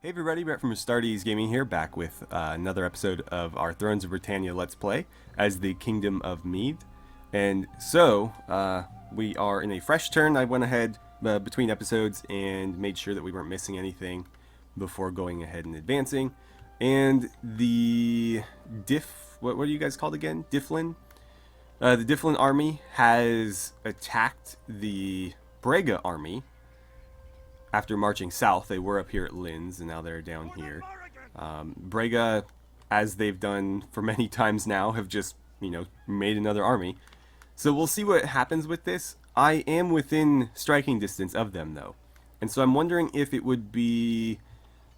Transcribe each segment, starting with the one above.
Hey everybody, Brett from AstartesGaming here, back with another episode of our Thrones of Britannia Let's Play as the Kingdom of Mide. And so, we are in a fresh turn. I went ahead between episodes and made sure that we weren't missing anything before going ahead and advancing. And the what are you guys called again? Difflin? The Difflin army has attacked the Brega army. After marching south, they were up here at Linz, and now they're down here. Brega, as they've done for many times now, have just, made another army. So we'll see what happens with this. I am within striking distance of them, though. And so I'm wondering if it would be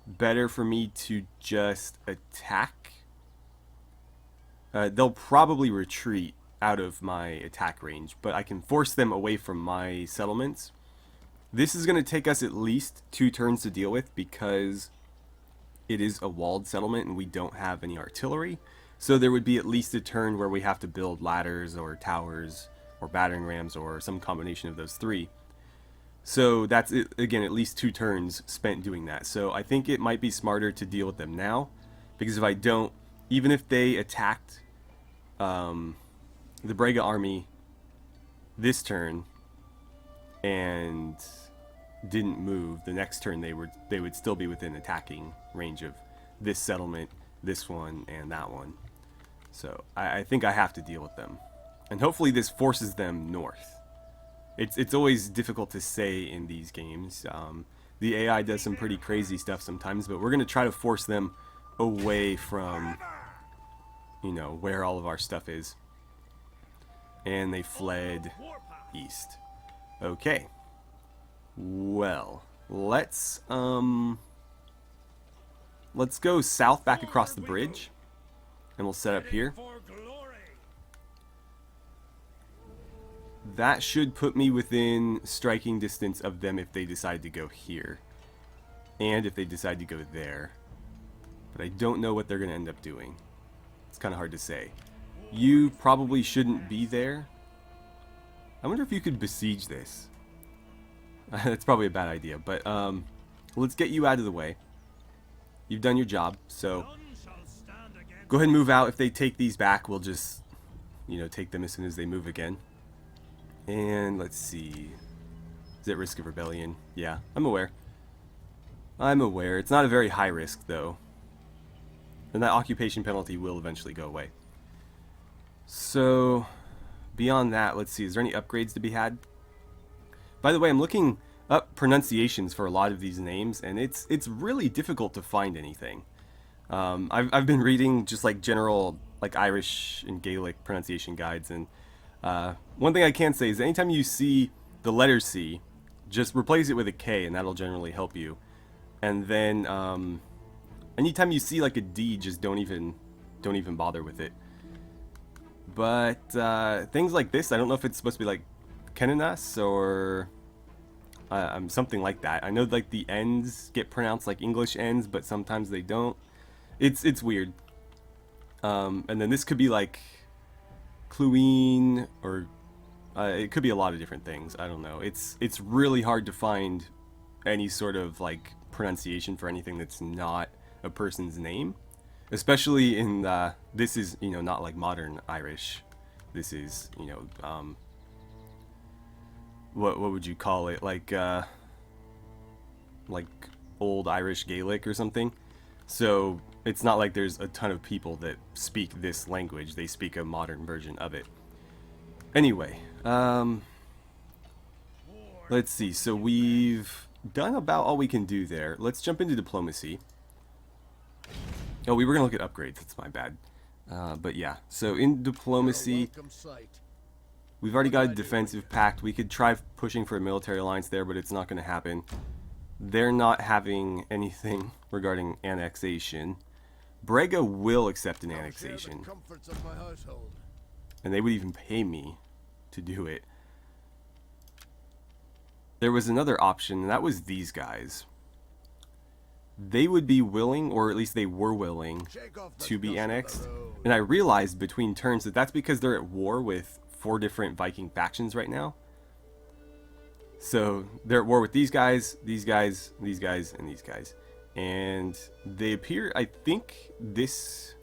better for me to just attack. They'll probably retreat out of my attack range, but I can force them away from my settlements. This is going to take us at least 2 turns to deal with because it is a walled settlement and we don't have any artillery. So there would be at least a turn where we have to build ladders or towers or battering rams or some combination of those 3. So that's, again, at least 2 turns spent doing that. So I think it might be smarter to deal with them now, because if I don't, even if they attacked the Brega army this turn and didn't move, the next turn they would still be within attacking range of this settlement, this one, and that one. So I think I have to deal with them, and hopefully this forces them north. It's always difficult to say in these games. The AI does some pretty crazy stuff sometimes, but we're going to try to force them away from, where all of our stuff is. And they fled east. Okay. Well, let's go south back across the bridge, and we'll set up here. That should put me within striking distance of them if they decide to go here, and if they decide to go there. But I don't know what they're going to end up doing. It's kind of hard to say. You probably shouldn't be there. I wonder if you could besiege this. That's probably a bad idea, but let's get you out of the way. You've done your job, so go ahead and move out. If they take these back, we'll just, take them as soon as they move again. And let's see. Is it risk of rebellion? Yeah, I'm aware. I'm aware. It's not a very high risk, though. And that occupation penalty will eventually go away. So, beyond that, let's see. Is there any upgrades to be had? By the way, I'm looking up pronunciations for a lot of these names, and it's really difficult to find anything. I've been reading just like general Irish and Gaelic pronunciation guides, and one thing I can say is anytime you see the letter C, just replace it with a K, and that'll generally help you. And then anytime you see like a D, just don't even bother with it. But things like this, I don't know if it's supposed to be like Kenanas or something like that. I know like the N's get pronounced like English N's, but sometimes they don't. It's weird. And then this could be like Cluine, or it could be a lot of different things. I don't know. It's really hard to find any sort of like pronunciation for anything that's not a person's name, especially in this is not like modern Irish. This is what would you call it, like old Irish Gaelic or something. So it's not like there's a ton of people that speak this language. They speak a modern version of it. Anyway, let's see. So we've done about all we can do there. Let's jump into diplomacy. Oh, we were gonna look at upgrades. That's my bad. But yeah, so in diplomacy, we've already got a defensive pact. We could try pushing for a military alliance there, but it's not going to happen. They're not having anything regarding annexation. Brega will accept an annexation. And they would even pay me to do it. There was another option, and that was these guys. They would be willing, or at least they were willing, to be annexed. And I realized between turns that that's because they're at war with 4 different Viking factions right now. So they're at war with these guys, these guys, these guys, and these guys. And they appear, I think this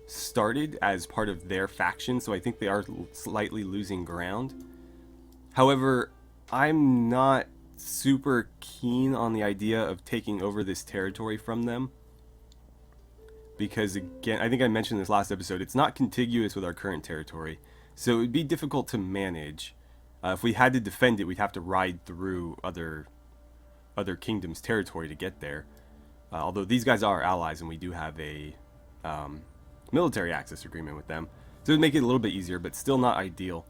started as part of their faction, so I think they are slightly losing ground. However, I'm not super keen on the idea of taking over this territory from them, because again, I think I mentioned this last episode, it's not contiguous with our current territory, so it would be difficult to manage. If we had to defend it, we'd have to ride through other kingdoms' territory to get there. Although these guys are allies, and we do have a military access agreement with them, so it would make it a little bit easier, but still not ideal.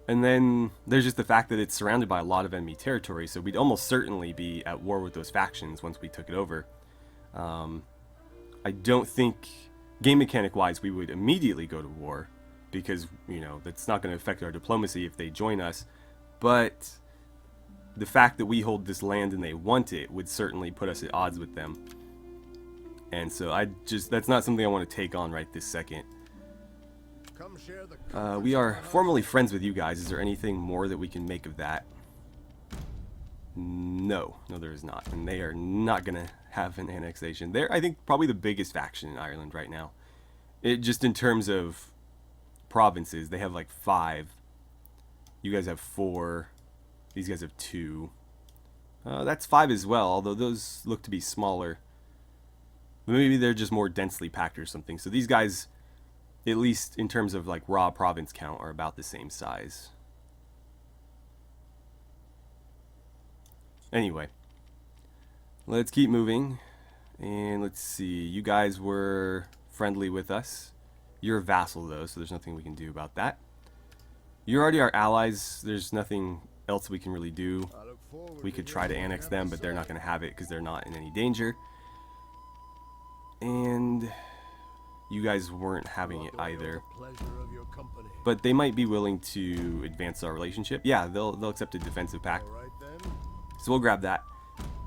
And then there's just the fact that it's surrounded by a lot of enemy territory, so we'd almost certainly be at war with those factions once we took it over. I don't think, game mechanic wise, we would immediately go to war, because, you know, that's not going to affect our diplomacy if they join us, but the fact that we hold this land and they want it would certainly put us at odds with them. And so that's not something I want to take on right this second. We are formally friends with you guys. Is there anything more that we can make of that? No, there is not. And they are not going to have an annexation. They're, I think, probably the biggest faction in Ireland right now. Just in terms of provinces, they have like 5. You guys have 4. These guys have 2. That's 5 as well, although those look to be smaller. Maybe they're just more densely packed or something. So these guys, at least in terms of like raw province count, are about the same size. Anyway, let's keep moving. And let's see, you guys were friendly with us. You're a vassal though, so there's nothing we can do about that. You're already our allies. There's nothing else we can really do. We could try to annex them, but they're not going to have it because they're not in any danger. And you guys weren't having it either. But they might be willing to advance our relationship. Yeah, they'll accept a defensive pact. So we'll grab that.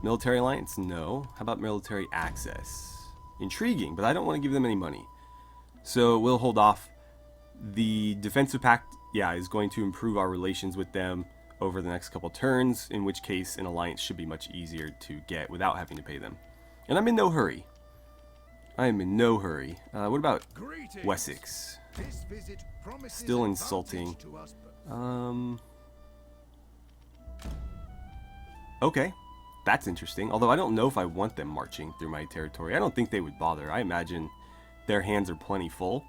Military alliance? No. How about military access? Intriguing, but I don't want to give them any money. So we'll hold off. The defensive pact, yeah, is going to improve our relations with them over the next couple turns, in which case an alliance should be much easier to get without having to pay them. And I'm in no hurry. I am in no hurry. What about Wessex? Still insulting. Okay, that's interesting. Although I don't know if I want them marching through my territory. I don't think they would bother. I imagine their hands are plenty full.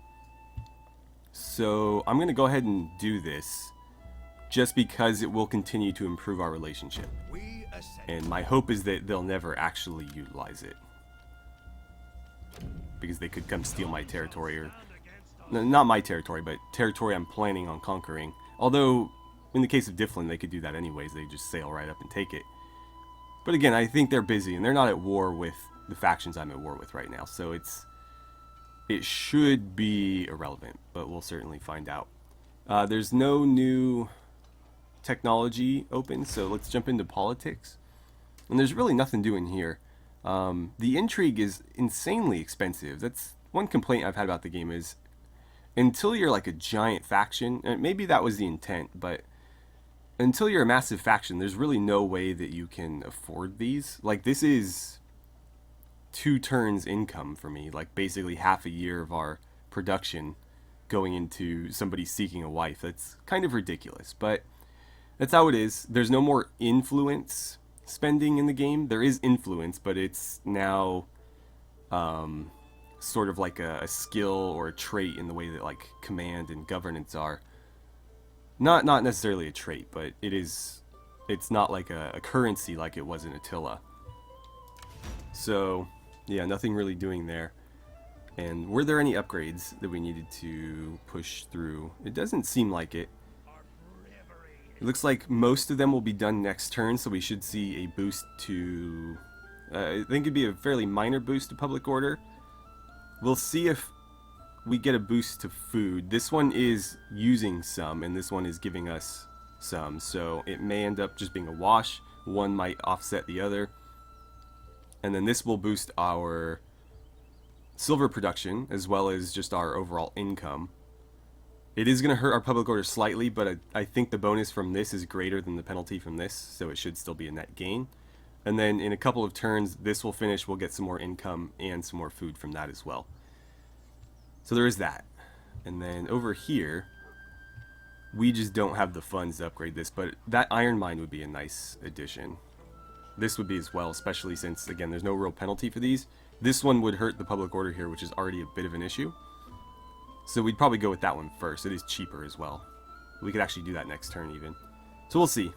So I'm going to go ahead and do this, just because it will continue to improve our relationship. And my hope is that they'll never actually utilize it, because they could come steal my territory, or not my territory, but territory I'm planning on conquering. Although in the case of Difflin, they could do that anyways. They just sail right up and take it. But again, I think they're busy, and they're not at war with the factions I'm at war with right now, so it should be irrelevant, but we'll certainly find out. There's no new technology open, so let's jump into politics. And there's really nothing doing here. The intrigue is insanely expensive. That's one complaint I've had about the game, is until you're like a giant faction, and maybe that was the intent, but until you're a massive faction, there's really no way that you can afford these. Like, this is 2 turns income for me, like basically half a year of our production going into somebody seeking a wife. That's kind of ridiculous, but that's how it is. There's no more influence spending in the game. There is influence, but it's now sort of like a skill or a trait in the way that like command and governance are. Not necessarily a trait, but it's not like a currency like it was in Attila. So yeah, nothing really doing there. And were there any upgrades that we needed to push through? It doesn't seem like it. It looks like most of them will be done next turn, so we should see a boost to... I think it'd be a fairly minor boost to public order. We'll see if we get a boost to food. This one is using some, and this one is giving us some, so it may end up just being a wash. One might offset the other. And then this will boost our silver production, as well as just our overall income. It is going to hurt our public order slightly, but I think the bonus from this is greater than the penalty from this, so it should still be a net gain. And then in a couple of turns, this will finish. We'll get some more income and some more food from that as well. So there is that. And then over here, we just don't have the funds to upgrade this, but that iron mine would be a nice addition. This would be as well, especially since, again, there's no real penalty for these. This one would hurt the public order here, which is already a bit of an issue. So we'd probably go with that one first. It is cheaper as well. We could actually do that next turn even. So we'll see.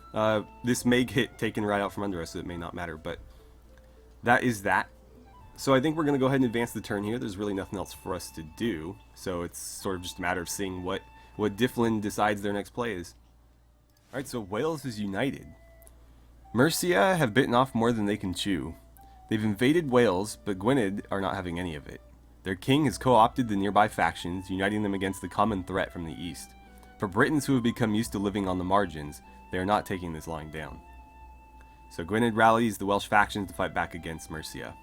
This may get taken right out from under us, so it may not matter, but that is that. So I think we're going to go ahead and advance the turn here. There's really nothing else for us to do, so it's sort of just a matter of seeing what Difflin decides their next play is. Alright, so Wales is united. Mercia have bitten off more than they can chew. They've invaded Wales, but Gwynedd are not having any of it. Their king has co-opted the nearby factions, uniting them against the common threat from the east. For Britons who have become used to living on the margins, they are not taking this lying down. So Gwynedd rallies the Welsh factions to fight back against Mercia.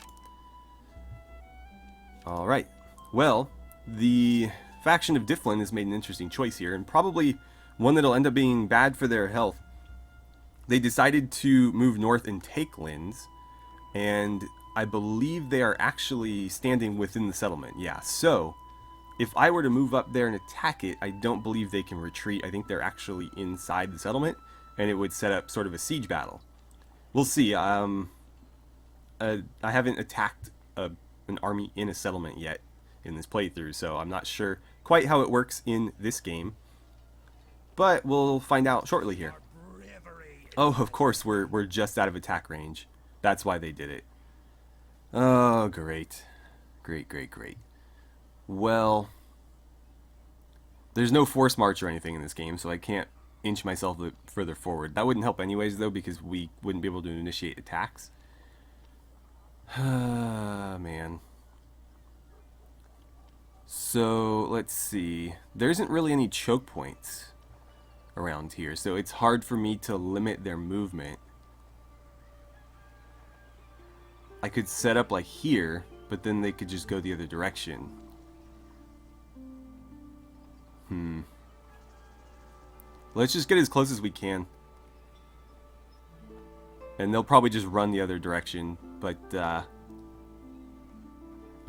Alright, well, the faction of Difflin has made an interesting choice here, and probably one that'll end up being bad for their health. They decided to move north and take Linz, and I believe they are actually standing within the settlement. Yeah, so if I were to move up there and attack it, I don't believe they can retreat. I think they're actually inside the settlement, and it would set up sort of a siege battle. We'll see. I haven't attacked an army in a settlement yet in this playthrough, so I'm not sure quite how it works in this game. But we'll find out shortly here. Oh, of course, we're just out of attack range. That's why they did it. Oh, great. Great. Well, there's no force march or anything in this game, so I can't inch myself further forward. That wouldn't help anyways, though, because we wouldn't be able to initiate attacks. Man. So, let's see. There isn't really any choke points around here, so it's hard for me to limit their movement. I could set up like here, but then they could just go the other direction. Let's just get as close as we can. And they'll probably just run the other direction, but, I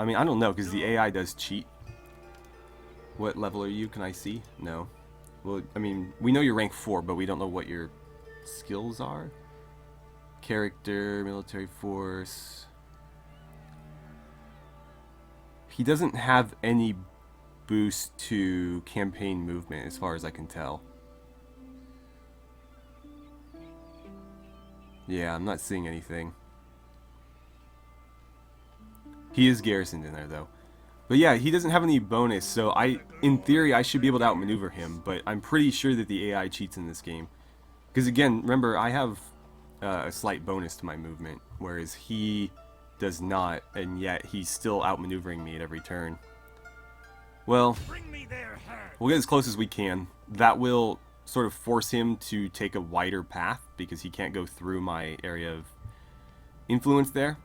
mean, I don't know, because the AI does cheat. What level are you? Can I see? No. Well, I mean, we know you're rank 4, but we don't know what your skills are. Character, military force. He doesn't have any boost to campaign movement, as far as I can tell. Yeah, I'm not seeing anything. He is garrisoned in there, though. But yeah, he doesn't have any bonus, so in theory, I should be able to outmaneuver him, but I'm pretty sure that the AI cheats in this game. Because again, remember, I have a slight bonus to my movement, whereas he does not, and yet he's still outmaneuvering me at every turn. Well, we'll get as close as we can. That will sort of force him to take a wider path, because he can't go through my area of influence there.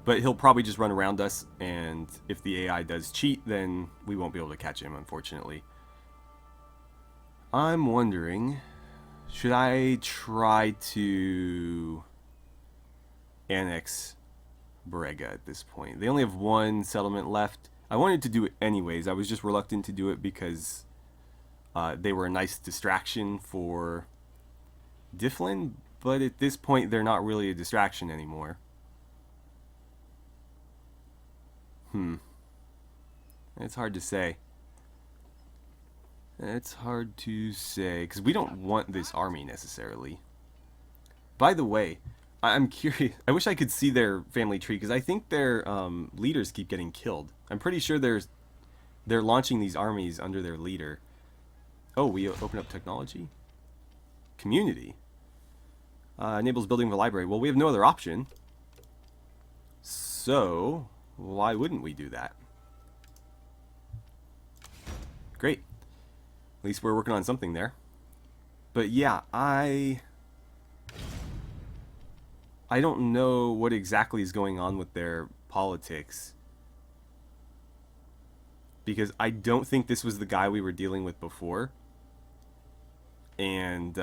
But he'll probably just run around us, and if the AI does cheat, then we won't be able to catch him, unfortunately. I'm wondering, should I try to annex Brega at this point? They only have one settlement left. I wanted to do it anyways. I was just reluctant to do it because they were a nice distraction for Difflin, but at this point they're not really a distraction anymore. It's hard to say. It's hard to say, because we don't want this army necessarily. By the way, I'm curious. I wish I could see their family tree, because I think their leaders keep getting killed. I'm pretty sure they're launching these armies under their leader. Oh, we open up technology? Community. Enables building of a library. Well, we have no other option. So, why wouldn't we do that? Great. At least we're working on something there. But yeah, I don't know what exactly is going on with their politics. Because I don't think this was the guy we were dealing with before. And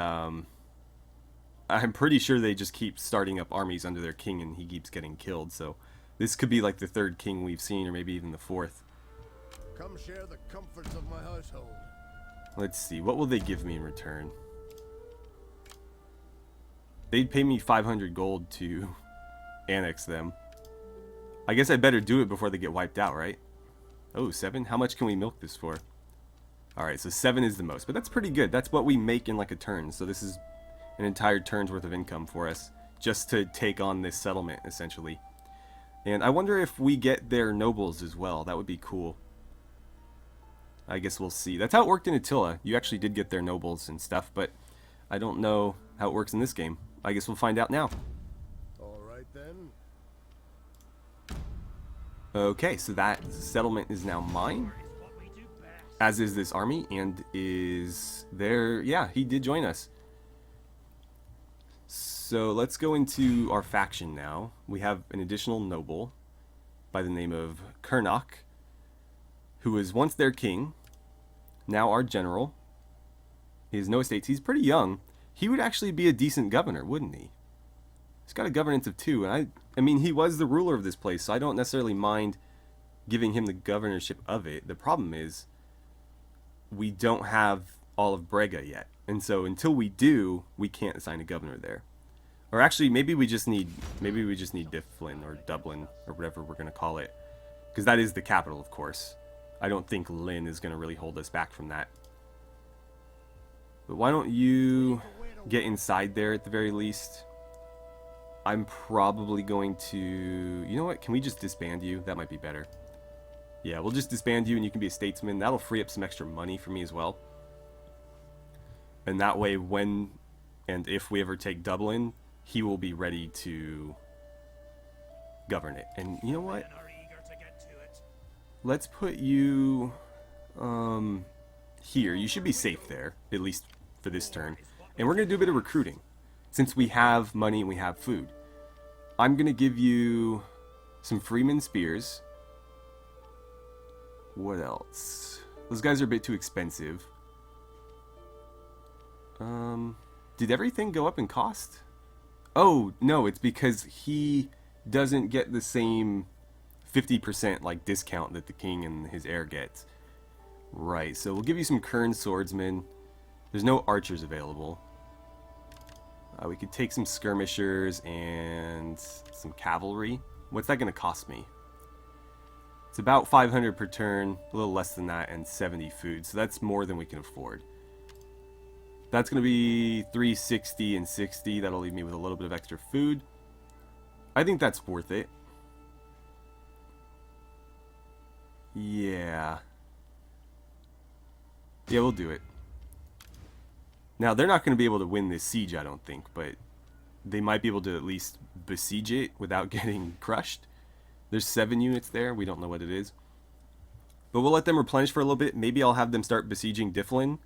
I'm pretty sure they just keep starting up armies under their king and he keeps getting killed, so this could be like the third king we've seen, or maybe even the fourth. Come share the comforts of my household. Let's see, what will they give me in return? They'd pay me 500 gold to annex them. I guess I better do it before they get wiped out, right? Oh, 7? How much can we milk this for? Alright, so 7 is the most, but that's pretty good. That's what we make in like a turn, so this is an entire turn's worth of income for us, just to take on this settlement, essentially. And I wonder if we get their nobles as well. That would be cool. I guess we'll see. That's how it worked in Attila. You actually did get their nobles and stuff, but I don't know how it works in this game. I guess we'll find out now. Alright then. Okay, so that settlement is now mine. As is this army, and is there... Yeah, he did join us. So let's go into our faction now. We have an additional noble by the name of Kernach, who was once their king, now our general. He has no estates. He's pretty young. He would actually be a decent governor, wouldn't he? He's got a governance of 2, and I mean, he was the ruler of this place, so I don't necessarily mind giving him the governorship of it. The problem is, we don't have all of Brega yet, and so until we do, we can't assign a governor there. Or actually, maybe we just need Difflin or Dublin or whatever we're gonna call it, because that is the capital, of course. I don't think Lynn is gonna really hold us back from that. But why don't you get inside there at the very least? I'm probably going to... You know what? Can we just disband you? That might be better. Yeah, we'll just disband you and you can be a statesman. That'll free up some extra money for me as well. And that way, when and if we ever take Dublin, he will be ready to govern it. And you know what? Let's put you here. You should be safe there, at least for this turn. And we're going to do a bit of recruiting. Since we have money and we have food. I'm going to give you some Freeman Spears. What else? Those guys are a bit too expensive. Did everything go up in cost? Oh, no, it's because he doesn't get the same 50% like discount that the king and his heir gets. Right, so we'll give you some Kern swordsmen. There's no archers available. We could take some skirmishers and some cavalry. What's that going to cost me? It's about 500 per turn, a little less than that, and 70 food. So that's more than we can afford. That's going to be 360 and 60. That'll leave me with a little bit of extra food. I think that's worth it. Yeah. Yeah, we'll do it. Now, they're not going to be able to win this siege, I don't think, but they might be able to at least besiege it without getting crushed. There's 7 units there. We don't know what it is. But we'll let them replenish for a little bit. Maybe I'll have them start besieging Difflin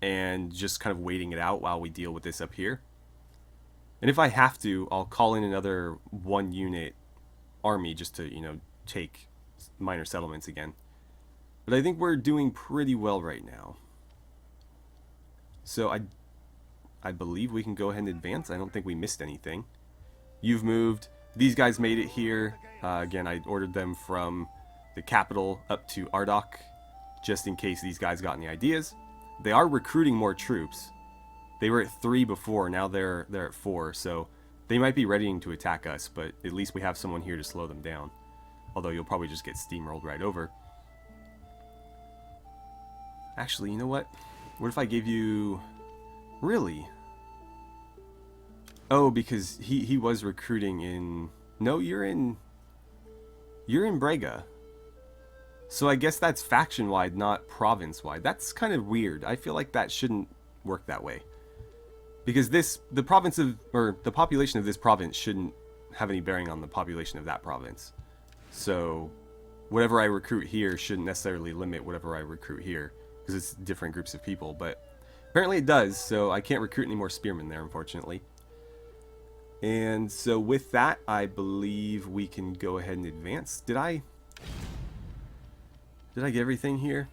and just kind of waiting it out while we deal with this up here. And if I have to, I'll call in another 1 unit army just to, you know, take minor settlements again. But I think we're doing pretty well right now. So I believe we can go ahead and advance. I don't think we missed anything. You've moved. These guys made it here. Again, I ordered them from the capital up to Ardok, just in case these guys got any ideas. They are recruiting more troops. They were at 3 before, now they're at 4, so they might be readying to attack us, but at least we have someone here to slow them down. Although you'll probably just get steamrolled right over. Actually, you know what? What if I gave you... Really? Oh, because he was recruiting in... No, you're in Brega. So I guess that's faction-wide, not province-wide. That's kind of weird. I feel like that shouldn't work that way. Because the population of this province shouldn't have any bearing on the population of that province. So whatever I recruit here shouldn't necessarily limit whatever I recruit here, because it's different groups of people, but apparently it does, so I can't recruit any more spearmen there, unfortunately. And so with that, I believe we can go ahead and advance. Did I get everything here?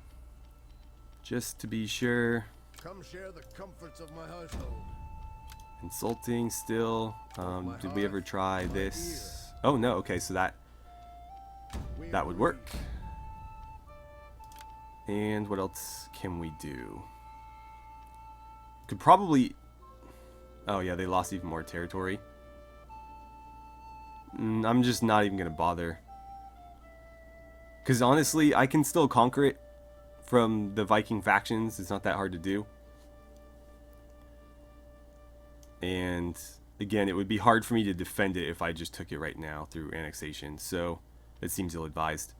Just to be sure. Come share the comforts of my household. Insulting still. Did we ever try this? Oh no, okay, so that would work. And what else can we do? Could probably... Oh yeah, they lost even more territory. I'm just not even going to bother. Because honestly, I can still conquer it from the Viking factions. It's not that hard to do. And again, it would be hard for me to defend it if I just took it right now through annexation. So it seems ill-advised.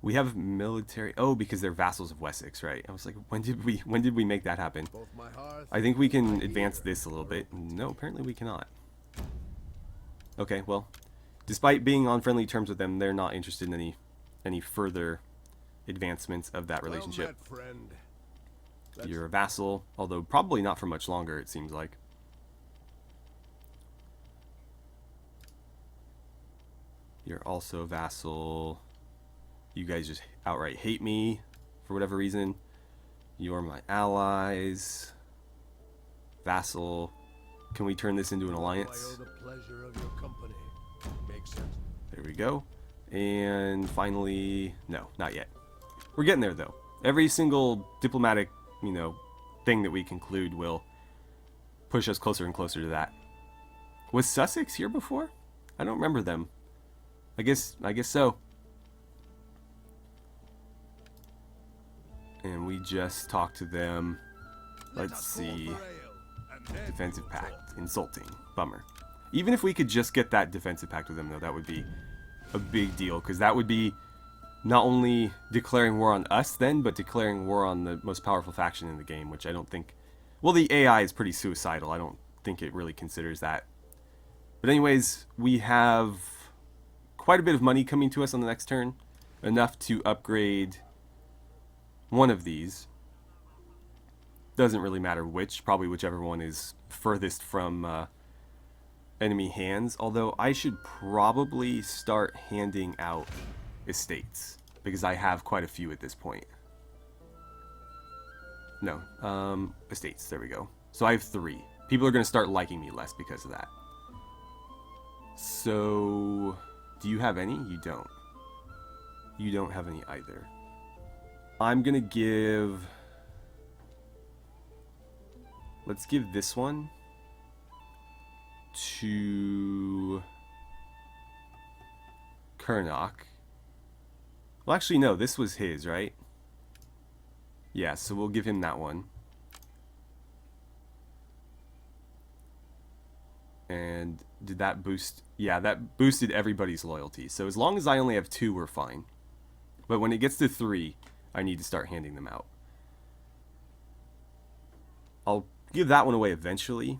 We have military... Oh, because they're vassals of Wessex, right? I was like, when did we make that happen? I think we can advance this a little bit. No, apparently we cannot. Okay, well, despite being on friendly terms with them, they're not interested in any further advancements of that relationship. You're a vassal, although probably not for much longer, it seems like. You're also a vassal. You guys just outright hate me for whatever reason. You're my allies. Vassal. Can we turn this into an alliance? There we go. And finally, no, not yet. We're getting there though. Every single diplomatic, thing that we conclude will push us closer and closer to that. Was Sussex here before? I don't remember them. I guess so. And we just talked to them. Let's see. Defensive pact. Insulting. Bummer. Even if we could just get that defensive pact with them, though, that would be a big deal. Because that would be not only declaring war on us then, but declaring war on the most powerful faction in the game, which I don't think... Well, the AI is pretty suicidal. I don't think it really considers that. But anyways, we have quite a bit of money coming to us on the next turn. Enough to upgrade one of these. Doesn't really matter which. Probably whichever one is furthest from enemy hands. Although I should probably start handing out estates, because I have quite a few at this point. No, estates. There we go. So I have 3. People are going to start liking me less because of that. So, do you have any? You don't. You don't have any either. I'm going to give... Let's give this one to Kernok. Well, actually, no. This was his, right? Yeah, so we'll give him that one. And did that boost? Yeah, that boosted everybody's loyalty. So as long as I only have 2, we're fine. But when it gets to 3, I need to start handing them out. I'll give that one away eventually.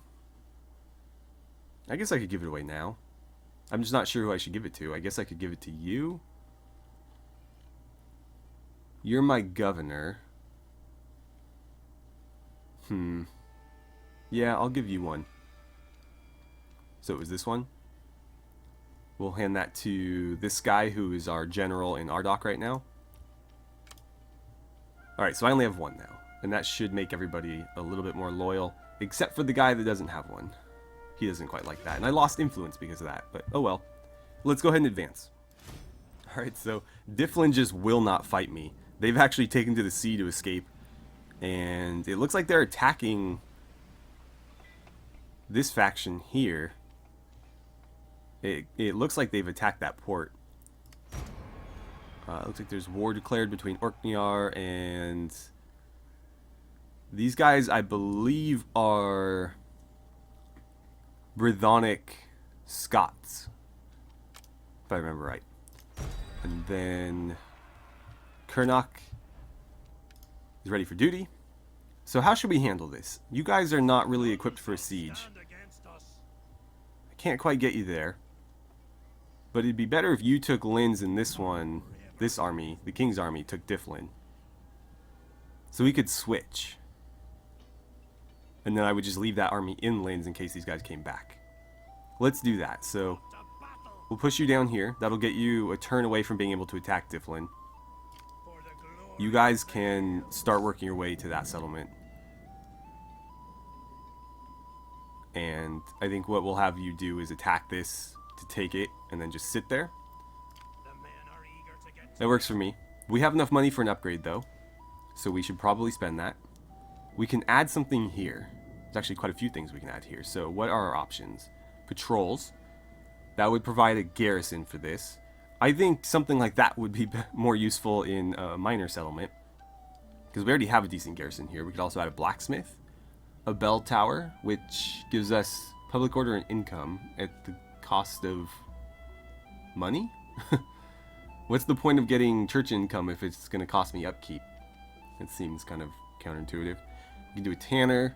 I guess I could give it away now. I'm just not sure who I should give it to. I guess I could give it to you. You're my governor. Yeah, I'll give you one. So it was this one. We'll hand that to this guy who is our general in Ardok right now. Alright, so I only have 1 now. And that should make everybody a little bit more loyal. Except for the guy that doesn't have one. He doesn't quite like that. And I lost influence because of that. But oh well. Let's go ahead and advance. Alright, so Difflin just will not fight me. They've actually taken to the sea to escape. And it looks like they're attacking this faction here. It looks like they've attacked that port. Looks like there's war declared between Orkneyar and... These guys, I believe, are Brythonic Scots, if I remember right. And then Kernok is ready for duty. So how should we handle this? You guys are not really equipped for a siege. I can't quite get you there. But it'd be better if you took Linz and this one, this army, the King's army, took Difflin. So we could switch. And then I would just leave that army in Linz in case these guys came back. Let's do that. So we'll push you down here. That'll get you a turn away from being able to attack Difflin. You guys can start working your way to that settlement. And I think what we'll have you do is attack this to take it, and then just sit there. That works for me. We have enough money for an upgrade, though, so we should probably spend that. We can add something here. There's actually quite a few things we can add here. So what are our options? Patrols. That would provide a garrison for this. I think something like that would be more useful in a minor settlement, because we already have a decent garrison here. We could also add a blacksmith, a bell tower, which gives us public order and income at the cost of money. What's the point of getting church income if it's going to cost me upkeep? It seems kind of counterintuitive. We can do a tanner,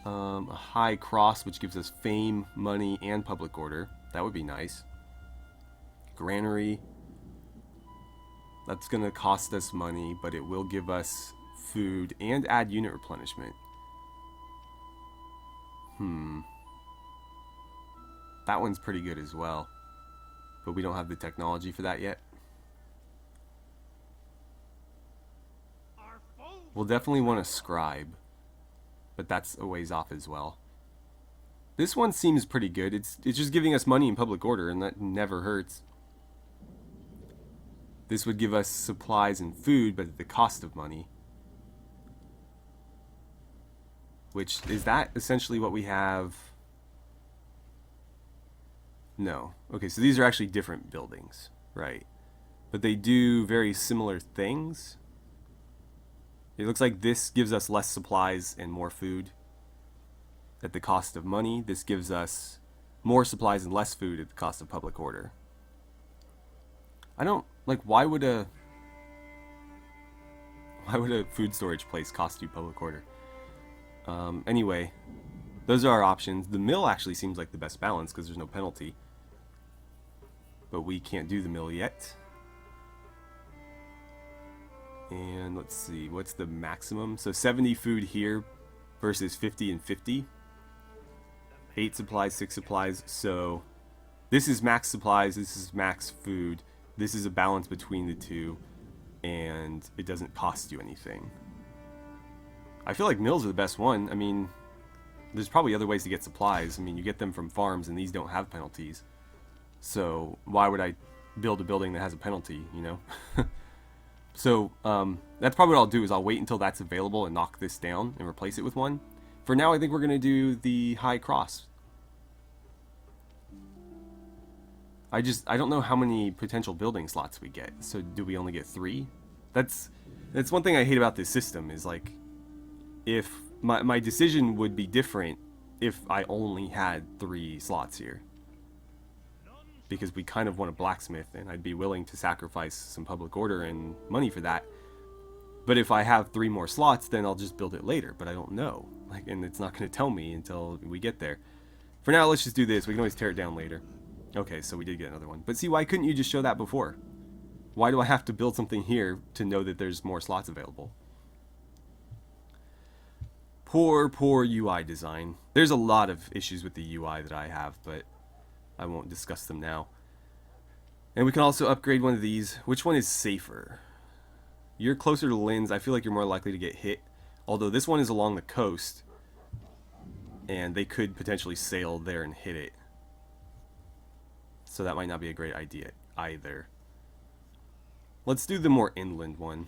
a high cross, which gives us fame, money, and public order. That would be nice. Granary. That's going to cost us money, but it will give us food and add unit replenishment. That one's pretty good as well, but we don't have the technology for that yet. We'll definitely want a scribe, but that's a ways off as well. This one seems pretty good. It's just giving us money and public order, and that never hurts. This would give us supplies and food, but at the cost of money. Which, is that essentially what we have? No. Okay, so these are actually different buildings, right? But they do very similar things. It looks like this gives us less supplies and more food at the cost of money. This gives us more supplies and less food at the cost of public order. I don't, like, why would a food storage place cost you public order? Anyway, those are our options. The mill actually seems like the best balance because there's no penalty. But we can't do the mill yet. And let's see, what's the maximum? So 70 food here versus 50 and 50. 8 supplies, 6 supplies. So this is max supplies, this is max food. This is a balance between the two, and it doesn't cost you anything. I feel like mills are the best one. I mean, there's probably other ways to get supplies. I mean, you get them from farms, and these don't have penalties. So why would I build a building that has a penalty, you know? So that's probably what I'll do, is I'll wait until that's available and knock this down and replace it with one. For now, I think we're going to do the high cross. I don't know how many potential building slots we get. So do we only get 3? That's one thing I hate about this system, is like, if my decision would be different if I only had 3 slots here. Because we kind of want a blacksmith, and I'd be willing to sacrifice some public order and money for that. But if I have 3 more slots, then I'll just build it later, but I don't know. Like, and it's not going to tell me until we get there. For now, let's just do this. We can always tear it down later. Okay, so we did get another one. But see, why couldn't you just show that before? Why do I have to build something here to know that there's more slots available? Poor UI design. There's a lot of issues with the UI that I have, but I won't discuss them now. And we can also upgrade one of these. Which one is safer? You're closer to Lynn's. I feel like you're more likely to get hit. Although this one is along the coast, and they could potentially sail there and hit it. So that might not be a great idea either. Let's do the more inland one.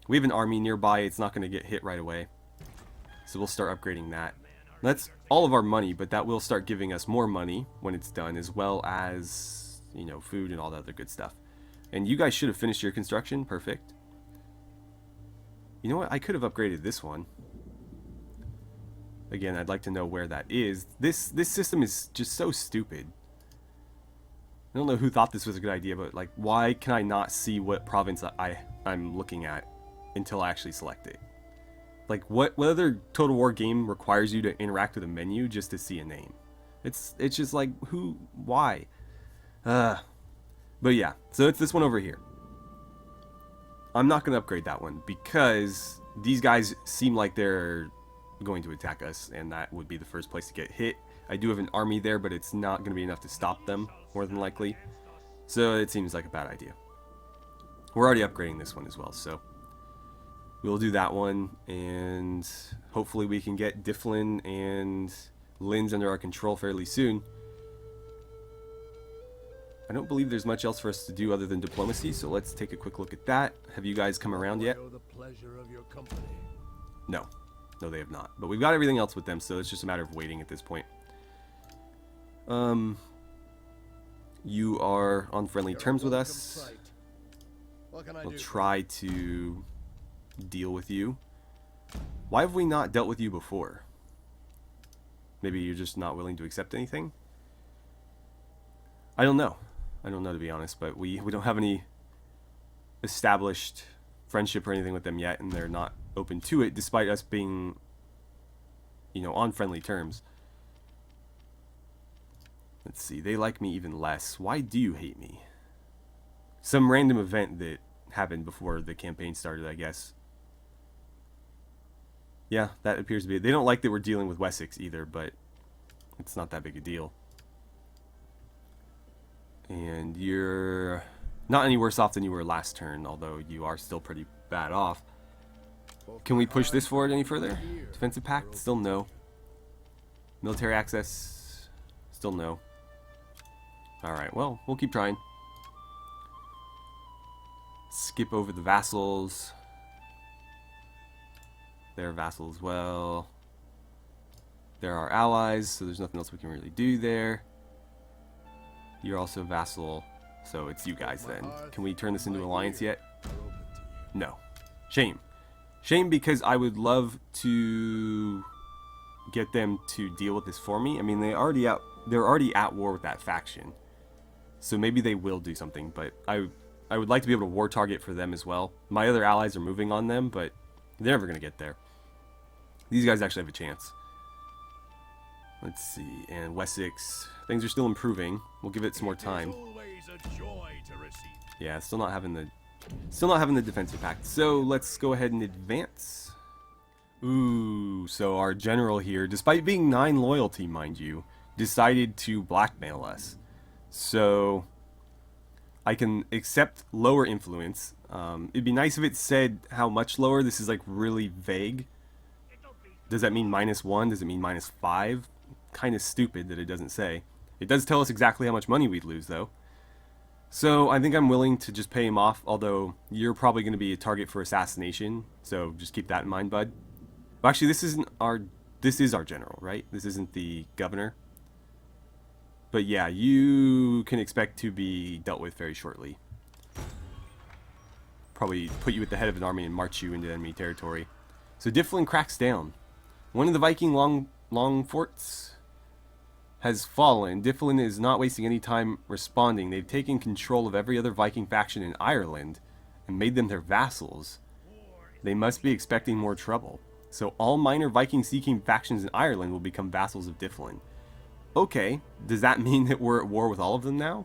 We have an army nearby. It's not going to get hit right away. So we'll start upgrading that. That's all of our money, but that will start giving us more money when it's done, as well as, you know, food and all the other good stuff. And you guys should have finished your construction. Perfect. You know what? I could have upgraded this one. Again, I'd like to know where that is. This system is just so stupid. I don't know who thought this was a good idea, but like, why can I not see what province I'm looking at until I actually select it? Like, what other Total War game requires you to interact with a menu just to see a name? It's just like, why? But yeah, so it's this one over here. I'm not going to upgrade that one because these guys seem like they're going to attack us, and that would be the first place to get hit. I do have an army there, but it's not going to be enough to stop them, more than likely. So it seems like a bad idea. We're already upgrading this one as well, so we'll do that one, and hopefully we can get Difflin and Linz under our control fairly soon. I don't believe there's much else for us to do other than diplomacy, so let's take a quick look at that. Have you guys come around yet? No. No, they have not. But we've got everything else with them, so it's just a matter of waiting at this point. You are on friendly terms with us. We'll try to deal with you. Why have we not dealt with you before? Maybe you're just not willing to accept anything? I don't know. I don't know, to be honest, but we don't have any established friendship or anything with them yet, and they're not open to it, despite us being, you know, on friendly terms. Let's see, they like me even less. Why do you hate me? Some random event that happened before the campaign started, I guess. Yeah, that appears to be it. They don't like that we're dealing with Wessex either, but it's not that big a deal. And you're not any worse off than you were last turn, although you are still pretty bad off. Can we push this forward any further? Defensive pact? Still no. Military access? Still no. Alright, well, we'll keep trying. Skip over the vassals. They're vassals as well. They're our allies, so there's nothing else we can really do there. You're also vassal, so it's you guys then. Can we turn this into alliance yet? No. Shame. Shame, because I would love to get them to deal with this for me. I mean, they're already at war with that faction. So maybe they will do something, but I would like to be able to war target for them as well. My other allies are moving on them, but they're never going to get there. These guys actually have a chance. Let's see, and Wessex, things are still improving. We'll give it some more time. Yeah, still not having the defensive pact. So let's go ahead and advance. Ooh, so our general here, despite being 9 loyalty, mind you, decided to blackmail us. So I can accept lower influence. It'd be nice if it said how much lower. This is like really vague. Does that mean -1? Does it mean -5? Kind of stupid that it doesn't say. It does tell us exactly how much money we'd lose, though. So I think I'm willing to just pay him off, although you're probably going to be a target for assassination, so just keep that in mind, bud. Well, actually, this is our general, right? This isn't the governor. But yeah, you can expect to be dealt with very shortly. Probably put you at the head of an army and march you into enemy territory. So Difflin cracks down. One of the Viking long forts has fallen. Difflin is not wasting any time responding. They've taken control of every other Viking faction in Ireland and made them their vassals. They must be expecting more trouble. So all minor Viking-seeking factions in Ireland will become vassals of Difflin. Okay, does that mean that we're at war with all of them now?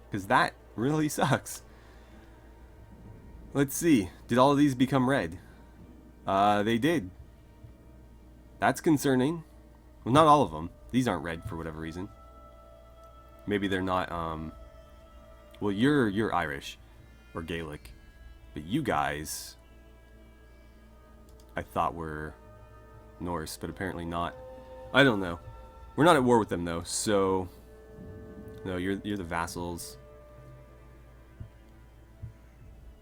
Because that really sucks. Let's see. Did all of these become red? They did. That's concerning. Well, not all of them. These aren't red for whatever reason. Maybe they're not, well, you're Irish or Gaelic, but you guys I thought were Norse, but apparently not. I don't know. We're not at war with them though, so no, you're the vassals.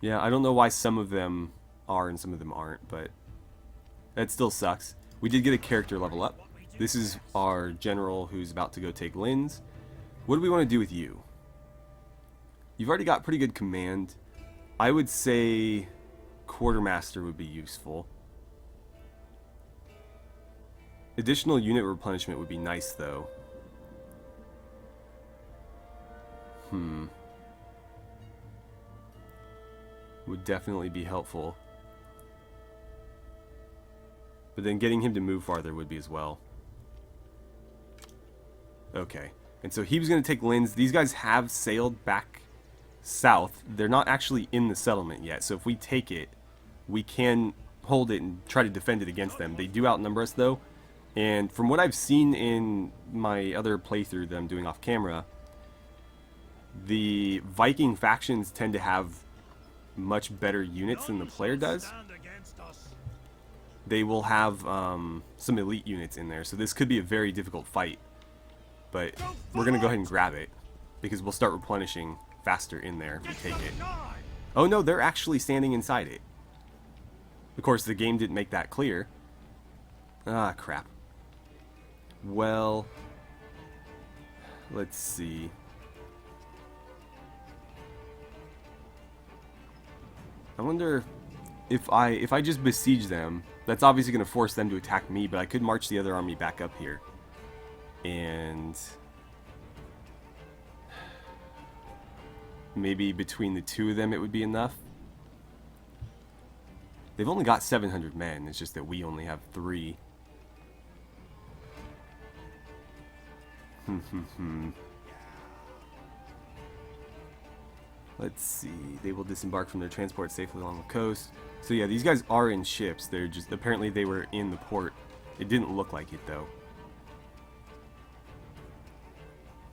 Yeah, I don't know why some of them are and some of them aren't, but that still sucks. We did get a character level up. This is our general who's about to go take Linz. What do we want to do with you? You've already got pretty good command. I would say quartermaster would be useful. Additional unit replenishment would be nice though. Would definitely be helpful. But then getting him to move farther would be as well. Okay. And so he was going to take Linz. These guys have sailed back south. They're not actually in the settlement yet. So if we take it, we can hold it and try to defend it against them. They do outnumber us though. And from what I've seen in my other playthrough that I'm doing off camera, the Viking factions tend to have much better units than the player does. they will have some elite units in there. So this could be a very difficult fight. But we're going to go ahead and grab it, because we'll start replenishing faster in there if we take it. Oh no, they're actually standing inside it. Of course, the game didn't make that clear. Ah, crap. Well, let's see. I wonder if I just besiege them, that's obviously going to force them to attack me, but I could march the other army back up here. And maybe between the two of them it would be enough. They've only got 700 men, it's just that we only have 3. Let's see. They will disembark from their transport safely along the coast. So yeah, these guys are in ships. They're just, apparently they were in the port. It didn't look like it though.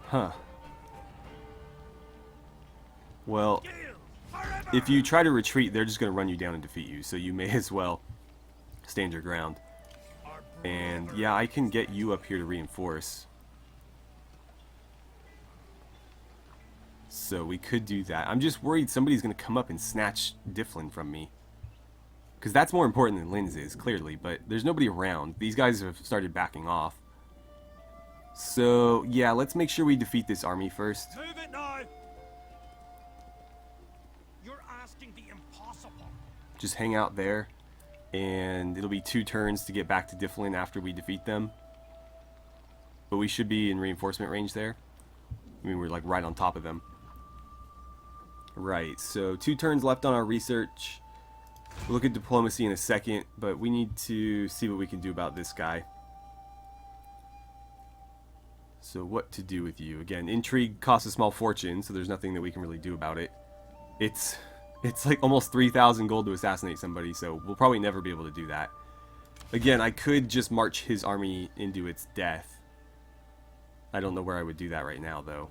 Huh. Well, if you try to retreat, they're just going to run you down and defeat you. So you may as well stand your ground. And yeah, I can get you up here to reinforce. So we could do that. I'm just worried somebody's going to come up and snatch Difflin from me. Because that's more important than Linz is, clearly. But there's nobody around. These guys have started backing off. So, yeah, let's make sure we defeat this army first. Move it now. You're asking the impossible. Just hang out there. And it'll be 2 turns to get back to Difflin after we defeat them. But we should be in reinforcement range there. I mean, we're like right on top of them. Right, so 2 turns left on our research. We'll look at diplomacy in a second, but we need to see what we can do about this guy. So what to do with you? Again, intrigue costs a small fortune, so there's nothing that we can really do about it. It's like almost 3,000 gold to assassinate somebody, so we'll probably never be able to do that. Again, I could just march his army into its death. I don't know where I would do that right now, though.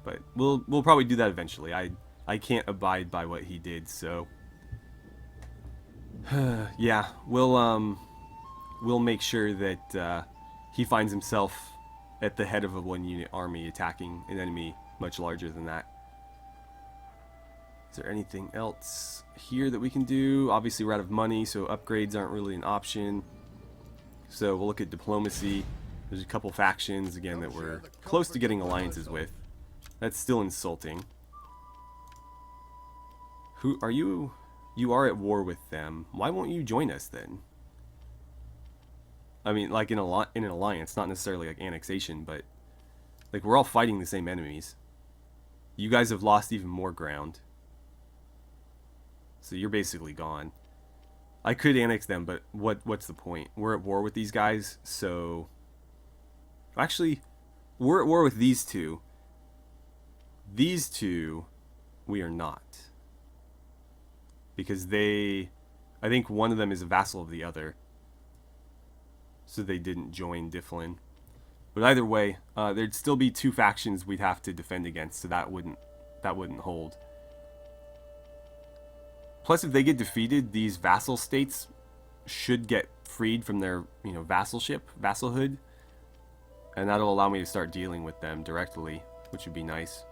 But we'll probably do that eventually. I can't abide by what he did, so yeah, we'll make sure that he finds himself at the head of a 1-unit army attacking an enemy much larger than that. Is there anything else here that we can do? Obviously we're out of money, so upgrades aren't really an option. So we'll look at diplomacy. There's a couple factions, again, that we're close to getting alliances with. That's still insulting. Who are you? You are at war with them. Why won't you join us then? I mean, like in an alliance, not necessarily like annexation, but like we're all fighting the same enemies. You guys have lost even more ground. So you're basically gone. I could annex them, but what's the point? We're at war with these guys, so actually we're at war with these two. These two we are not. Because I think one of them is a vassal of the other. So they didn't join Difflin. But either way, there'd still be 2 factions we'd have to defend against, so that wouldn't hold. Plus, if they get defeated, these vassal states should get freed from their, vassalhood. And that'll allow me to start dealing with them directly, which would be nice.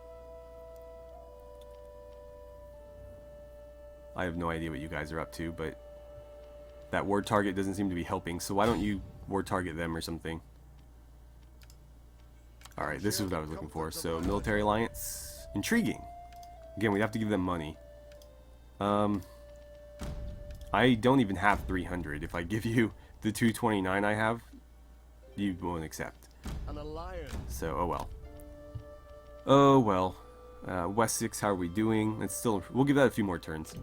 I have no idea what you guys are up to, but that ward target doesn't seem to be helping, so why don't you ward target them or something? Alright, this is what I was looking for. So, military alliance. Intriguing. Again, we'd have to give them money. I don't even have 300. If I give you the 229 I have, you won't accept. An alliance. So, oh well. Oh well. Wessex, how are we doing? We'll give that a few more turns.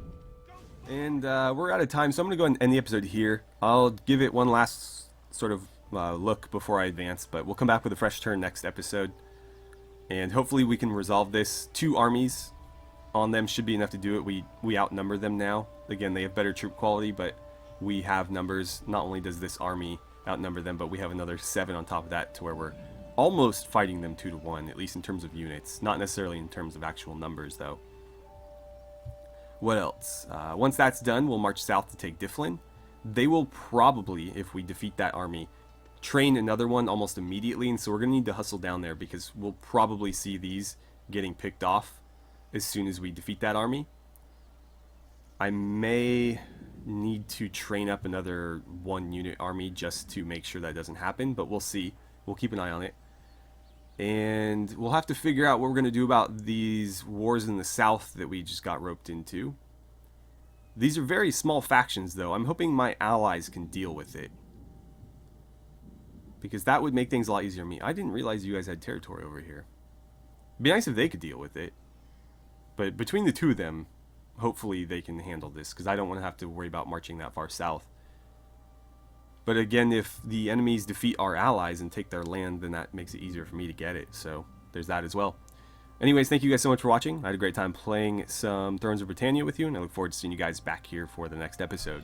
And we're out of time, so I'm going to go and end the episode here. I'll give it one last sort of look before I advance, but we'll come back with a fresh turn next episode. And hopefully we can resolve this. 2 armies on them should be enough to do it. We outnumber them now. Again, they have better troop quality, but we have numbers. Not only does this army outnumber them, but we have another 7 on top of that to where we're almost fighting them 2-to-1, at least in terms of units. Not necessarily in terms of actual numbers, though. What else? Once that's done, we'll march south to take Difflin. they will probably, if we defeat that army, train another one almost immediately, and so we're going to need to hustle down there because we'll probably see these getting picked off as soon as we defeat that army. I may need to train up another 1-unit army just to make sure that doesn't happen, but we'll see. We'll keep an eye on it. And we'll have to figure out what we're going to do about these wars in the south that we just got roped into. These are very small factions, though. I'm hoping my allies can deal with it, because that would make things a lot easier for me. I didn't realize you guys had territory over here. It'd be nice if they could deal with it. But between the two of them, hopefully they can handle this, because I don't want to have to worry about marching that far south. But again, if the enemies defeat our allies and take their land, then that makes it easier for me to get it. So there's that as well. Anyways, thank you guys so much for watching. I had a great time playing some Thrones of Britannia with you, and I look forward to seeing you guys back here for the next episode.